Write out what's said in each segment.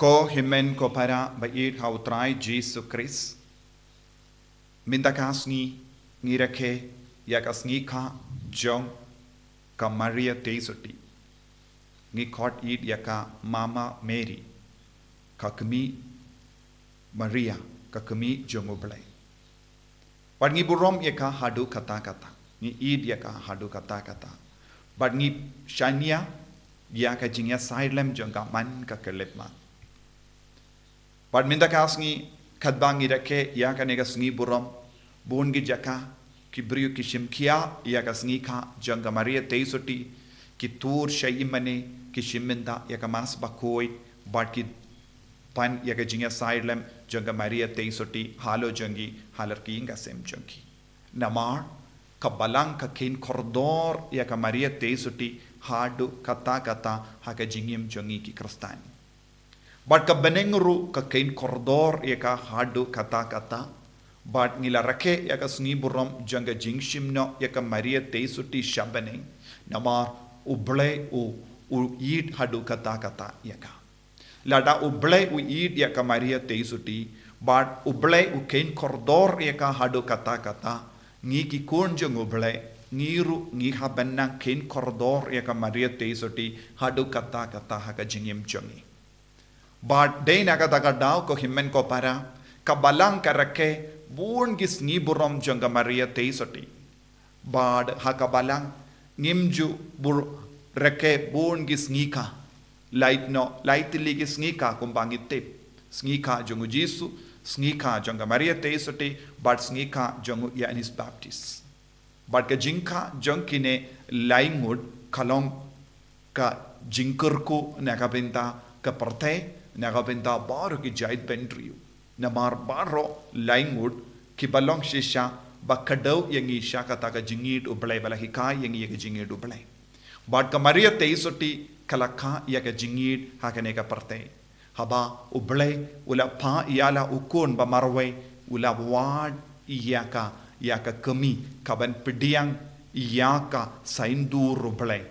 Ko himen ko para bait hautrai Jesus Christ. Minta kasni ngirake yakas ngika jong ka Maria Teisoti. Ngikot id yaka Mama Mary. Kakami Maria kakami jong ublay. But ngi burom yaka hadu kata-kata. Ngi id yaka hadu kata-kata. But ngi shania yaka jingya silem jong ka man ka kelepma. But minta kasni kadbangi rake yaka negas ngi burom bungi jaka kibriu kishim kia yaka sngi ka jong ka Maria Teisoti ki tur shayimane kishiminda yaka mas bakoi but ki pan yaka jingya silem jong Maria Teisoti halo jongi halarki inga sem jongi namar kabalang ka kin koridor yaka Maria Teisoti hadu kata haka jingim jongi ki kristani but ka benengru ka kin koridor yaka hadu kata but ngila rake yaka sngi burom jonga jingshimno yaka Maria Teisoti shabane namar uble u id hadu kata yaka lada uble u id yaka Maria Teisoti but uble u kain koridor yaka hadu kata ngi ki konjong uble ngiru ngi habanna kain koridor yaka Maria Teisoti hadu kata haka jingim jongi but day naga daga daw ko himmen ko para kabalang karake bun gis ngi burom jonga Maria Teisoti but haka balang ngimju bur rake bun gis ngika light ligis ngika kumbangit tip ngika jongu Jesu ngika jonga Maria Teisoti but ngika jongu Yanis Baptist but ka jinka jonkine laingud kalong ka jinkurku nakabenta ka parte nakabenta baro ki jait bentriu namar baro laingud ki balong shisha bakadaw yangi shaka ka jingid ublay bala hikai yangi yaka jingid ublay but ka Maria Teisoti kalakha yaka jingid hakane ka parte haba ublay ula pa yala ukun ba marwe ula wad yaka kami kaban pidiang yaka saindur ublay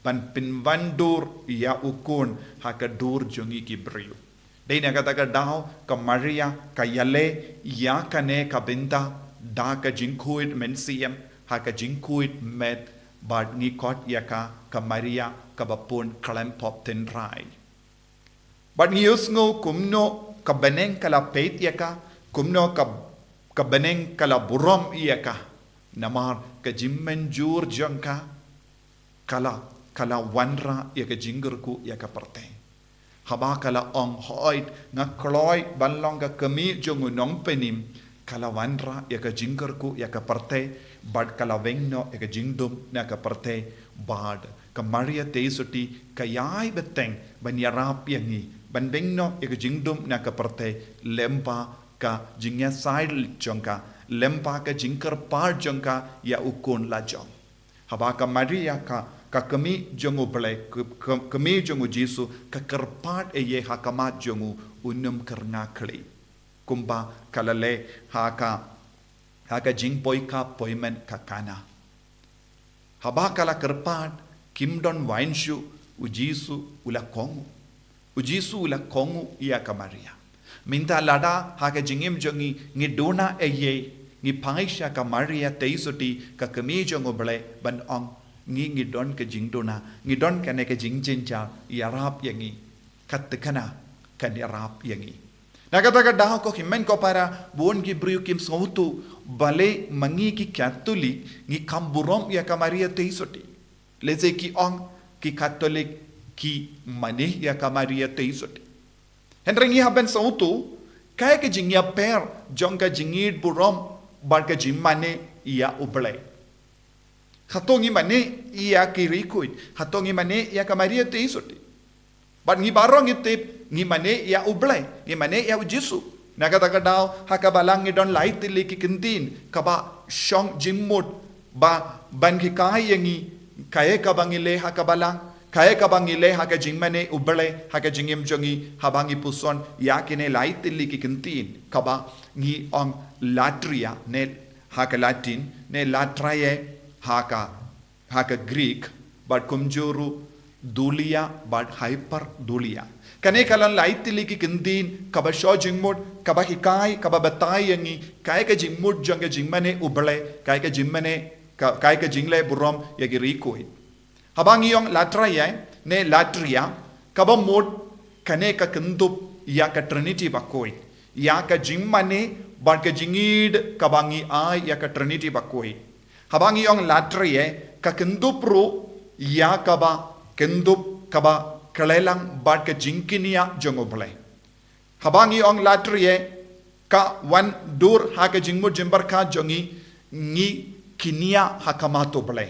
pan pinvandur ya ukun haka dur jongi ki brio dei naga daw ka Maria ka yale yaka ne ka binta da ka jinkuit mensiem haka jinkuit met but ni kot yaka ka Maria ka bapun kalempop ten rai but ni usngo kumno ka beneng kala peit yaka kumno ka beneng kala burom yaka namar ka jimmen jur jangka kala wanra yaka jingurku yaka parte haba kala ong hoit nga kloy banlong ka kami jongu nong penim kala wanra yaka jingurku yaka parte bad kala wengno yaka jingdum naka parte bad ka Maria Teisoti kayai beteng ban yarap yangi ban wengno yaka jingdum naka parte lempa ka jingya side jongka lempa ka jingkar par jongka ya ukun la jong haba ka Maria ka kami jongu belai kami jongu Jesu ka kerpat eye hakama jongu unum kerna kli kumba kalale haka jingpoi ka poimen kakana haba kala kerpat kimdon wainshu ujisu ula kongu ia ka Maria minta lada haka jingim jongi ngidona eye ngi paisha ka Maria Teisoti ka kami jongu belai ban ong ngi don ka jingdona ngi don ka ne ka jingjincha yarap yangi katkana kan yarap yangi nagataga daw ko himmen ko para buon gi briu kim sautu bale mangi ki catholic ngi kamburom ya ka Maria Teisoti leze ki ong ki catholic ki mane ya ka Maria Teisoti henrengi haben sautu kay ka jingya per jongka jingid burom bar ka jimmane ya ublay hatongi mane iya kirikuit hatongi mane iya ka Maria Teisoti but ngi barong itip ngi mane iya ublay ngi mane iya Jesu nagataga daw hakabalang ngi don light tili kikintin kaba shong jimmut ba ban ki kayangi kaye ka bangile hakabalang kaye ka bangile haka jingmane ublay haka jingim jongi habangi puson yakine light tili kikintin kaba ngi ong latria ne haka Latin ne latraye haka Greek but kumjuru dulia bad hyper dulia. Kane kalan laitili kindin kaba sho jingmud kaba hikai kaba batai yangi kai ka jingmud janga jingmane ubale kai ka jimmane kai ka jingle burom yagi rikoi. Habang yong latraya ne latria kaba mod kane ka kindup ya ka trinity bakoi ya ka jimmane bad ka jingid kabangi ai ya ka trinity bakoi. Habang yong latraya ka kindupru ya kaba kindup kaba kalelang bad ka jinkinia jongobale. Habang yong latraya ka wan dur ha ka jingmud jimbar ka jongi ngi kinia hakamato bale.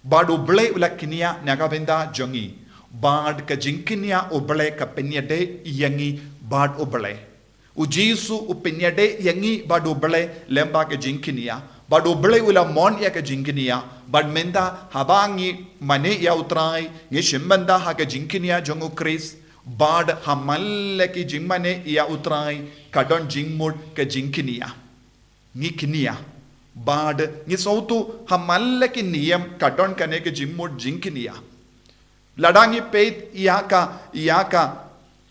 Bad uble ula kinia nagabenda jongi. Bad ka jinkinia uble ka penyade yangi bad uble. Ujisu upenyade yangi bad uble lemba ka jinkinia. Bad uble ula mon ya ka jinkinia. Bad menda habangi mane ya utrai nge shimbanda ha ka jinkinia jongu Chris. Bad hamalle ki jingmane ya utrai kadon jingmud ka jinkinia. Ngi kinia. Bad ngi sautu hamalle ki niyam kadon kane ka jingmud jinkinia. Ladangi peit iaka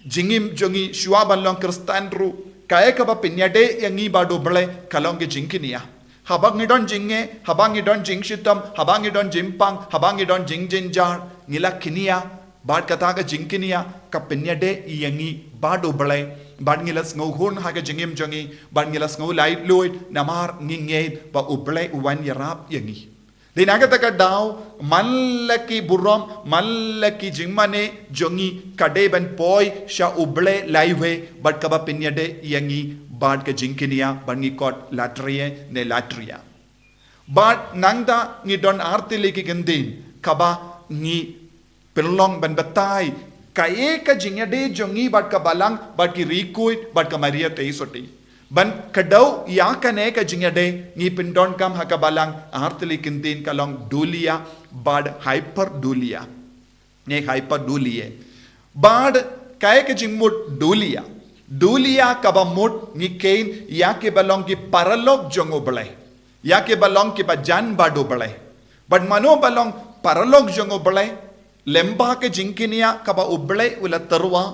jingim jongi shua balong kristandru kaya kaba pinyade yangi badu bale kalongi jinkinia. Habangidon jinge, habangidon jingshitam, habangidon jimpang, habangidon jingjinjar, ngila kinia, bad kataga jinkinia, kapinyade yangi badu bale, bad ngilas ngohun haga jingim jongi, bad ngilas ngo light loid, namar nginged, ba uble uwan yarap yangi. Dinagata daw malaki burom malaki jingmane jongi kadeban poi sha uble laiwe bad kaba pinyade yangi bad ka jinkinia bangi kot latria ne latria bad nangda ngi don artileki gendin kaba ngi pelong ban batai kae ka jingade jongi bad ka balang bad ki rikuit bad ka maria teisoti ban kadau yakane ka jingade ngi pindon kam hakabalang artli kindin kalong dulia bad hyper dulia ne hyper dulie bad kay ka jingmut dulia kabamut ngi kain yake balong ki paralog jongo bale yake balong ki bajan badu bale bad mano balong paralog jongo bale lemba ka jinkinia kaba uble ula terwa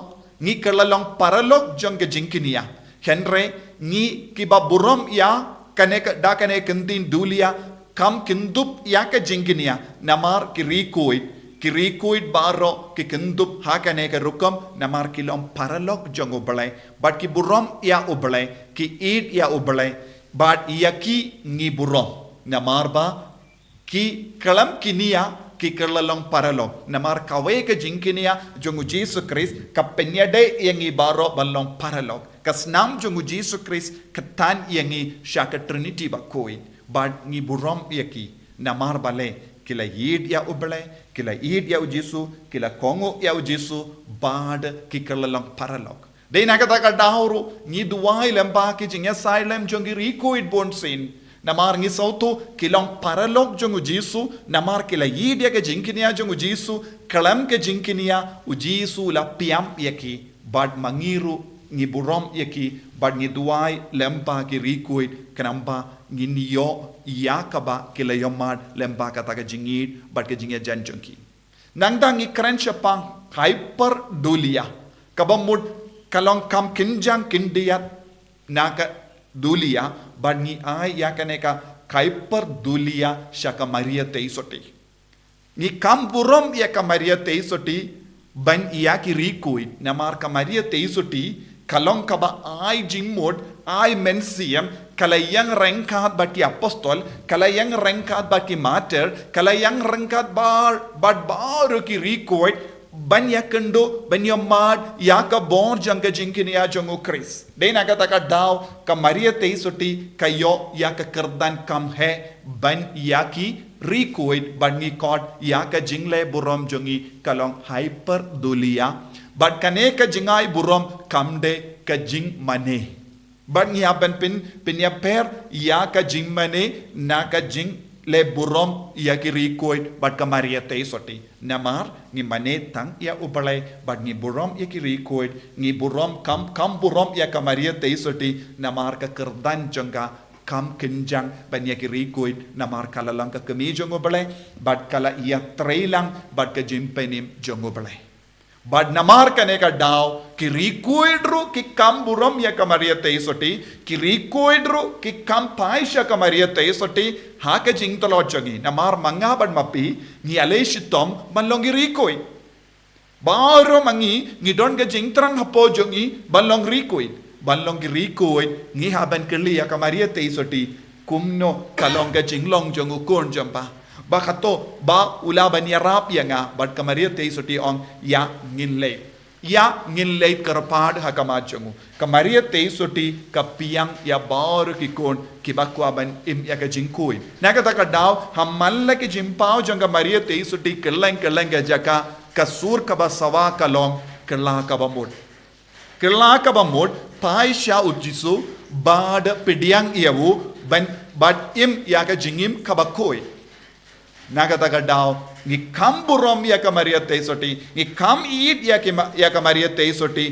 ngi kalalong paralog jong ka jinkinia henre ni kiba burom ya kane da kane kendin dulia kam kindup ya ka jinginia namar kirikuit baro ki kindup ha kane ka rukam namar kilom paralog jongo bale but ki burom ya ubale ki eat ya ubale but yaki ni burom namar ba ki kalam kinia ki kerlalong paralog namar kawe ka jinkinia jongo Jesus Christ ka penyade yangi baro balong paralog kasnam jongu Jesus Christ katan yangi shaka trinity bakoi bad ngi burom yaki namar bale kila yid ya ubale kila yid ya ujisu kila kongo ya ujisu bad ki kerlalong paralog de nagata ka dahuru ngi duwai lemba ki jinga silem jongi rikuit bonsin namar ngi sauto kilong paralog jongu jisu namar kila yid ya ka jinkinia jongu jisu kalam ka jinkinia ujisu la piam yaki bad mangiru ngi burom yaki bad ngi duai lempa ki rikuit kanamba ngi niyo yakaba kila yomad lempa kataga jingid bad ka jingya janjonki nangda ngi krenchapang hyper dulia kabamud kalong kam kinjang kindiyat naka dulia bad ngi ai yakane ka hyper dulia shaka maria teisoti ngi kam burom yaka maria teisoti ban yaki rikuit namar ka maria teisoti kalong kaba ai jingmod ai mensiam kalayang rengkat baki apostol kalayang rengkat baki mater kalayang rengkat bad baru ki rikuit ban yakendo ban yomad yaka bor janga jinkinia jongo Chris de nagata ka daw ka maria teisoti kayo yaka kerdan kam he ban yaki rikuit ban ni kot yaka jingle burom jongi kalong hyper dulia bad kane ka jingai burom kamde ka jing mane bad ngia ben pin ya per ya ka jing mane na ka jing le burom ya ki rikoid bad ka maria teisoti namar ngi mane tang ya ubale bad ngi burom ya ki rikoid ngi burom kam burom ya ka maria teisoti namar ka kerdan janga kam kenjang banyak rikoi namar kala lang ka kemi jongo bale bad kala ia trailang bad ka jimpenim jongo bale bad namar kane ka daw ki rikoi dru ki kam buram ya kamaria teisoti ki rikoi dru ki kam paisha kamaria teisoti ha ka jingtolo jongi namar manga bad mapi ni aleshitom manlongi rikoi baru mangi ngidon ka jingtrang hapo jongi balong rikoi Balong rikoi ngi haban keli ya kamaria teisoti kumno kalong ga jinglong jongu kon jampa bakato ba ula ban yarap ya nga bat kamaria teisoti ong ya ngin late karpad ha kama jongu kamaria teisoti kapiang ya bar ki kon kibakwa ban im ya ga jingkoi naga ta daw hamalla ki jimpao jonga kamaria teisoti keleng ga jaka kasur ka ba sawa kalong kela ka ba mod Kela ka ba mod pai sha ujisu bad pidiang iawu ban bad im ya ka jingim ka ba koi naga ta daw ni kam burom ya ka maria teisoti ni kam eat ya ka maria teisoti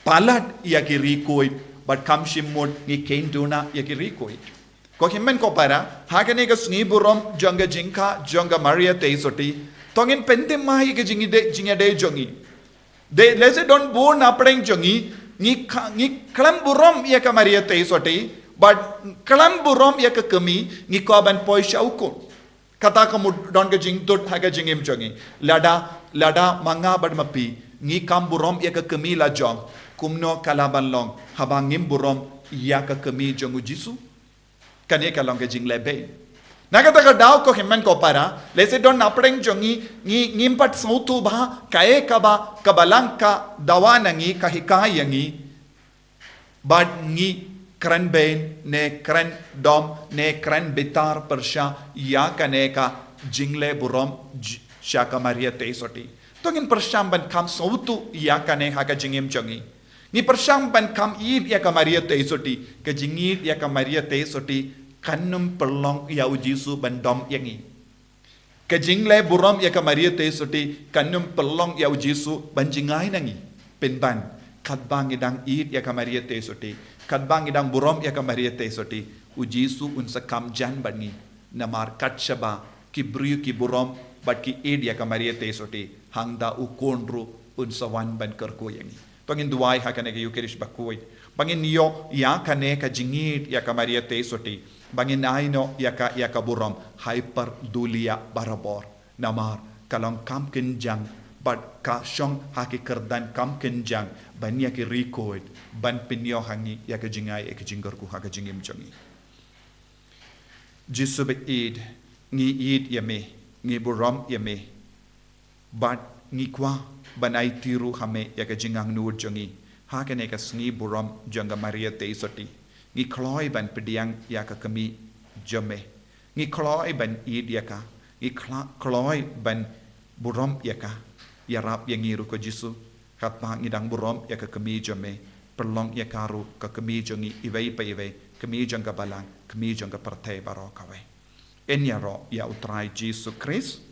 palat ya ki rikoi bad kam shimod ni kenduna ya ki rikoi ko himmen ko para hagane ka sni burom jonga jingka jonga maria teisoti tongin pente mai ka jingide jongi they let's say don't born apeng jongi ni klam burom ya ka maria teisoti but klam burom ya ka kemi ni ko ban poisha ukon kata kamu don ka jing tot ha ka jingim jongi lada manga bad mapi ni kam burom ya ka kemi la jong kumno kalaban long habangim burom ya ka kemi jongu jisu kane ka long ka jing lebe Nagata daw ko himman ko para let's say don apeng jongi ni ngimpat sautu ba kae kaba kabalangka dawana ngi kahikayangi bad ngi kran ben ne kran dom ne kran bitar persha ya kaneka jingle burom shaka maria teisoti tongin persham ban kam sautu ya kane ha ka jingim jongi ni persham ban kam id ya ka maria teisoti ka jingid ya ka maria teisoti kanum perlong ya ujisu bandom yangi kajingle buram ya kamaria teisoti kanum perlong ya ujisu banjingai nangi penban kadbang idang id ya kamaria teisoti kadbang idang buram ya kamaria teisoti ujisu unsa kam jan bangi namar katshaba kibriu ki buram bat ki id ya kamaria teisoti hangda ukondru unsa wan ban kerko yangi pangin duai hakane ke yukerish bakoi pangin yo ya kane ka jingid ya kamaria teisoti bangin aino yaka buram hyper dulia barabor namar kalong kam kenjang bad ka shong haki kerdan kam kenjang ban yaki record ban pinyo hangi yaka jingai ek jingar ku haka jingim jongi jisube id ngi yame ngi buram yame bad ngi kwa banai tiru hame yaka jingang nur jongi haka ne ka sngi buram jonga maria teisoti ngi kloi ban pediang ya ka kami jome ngi kloi ban id ya ka ngi kloi ban burom ya ka ya rap yang ngiru ko jisu kat pa ngidang burom ya ka kami jome perlong ya karu ka kami jongi iwei pa iwei kami jong ka balang kami jong ka partai baro kawe en ya ro ya utrai jisu Christ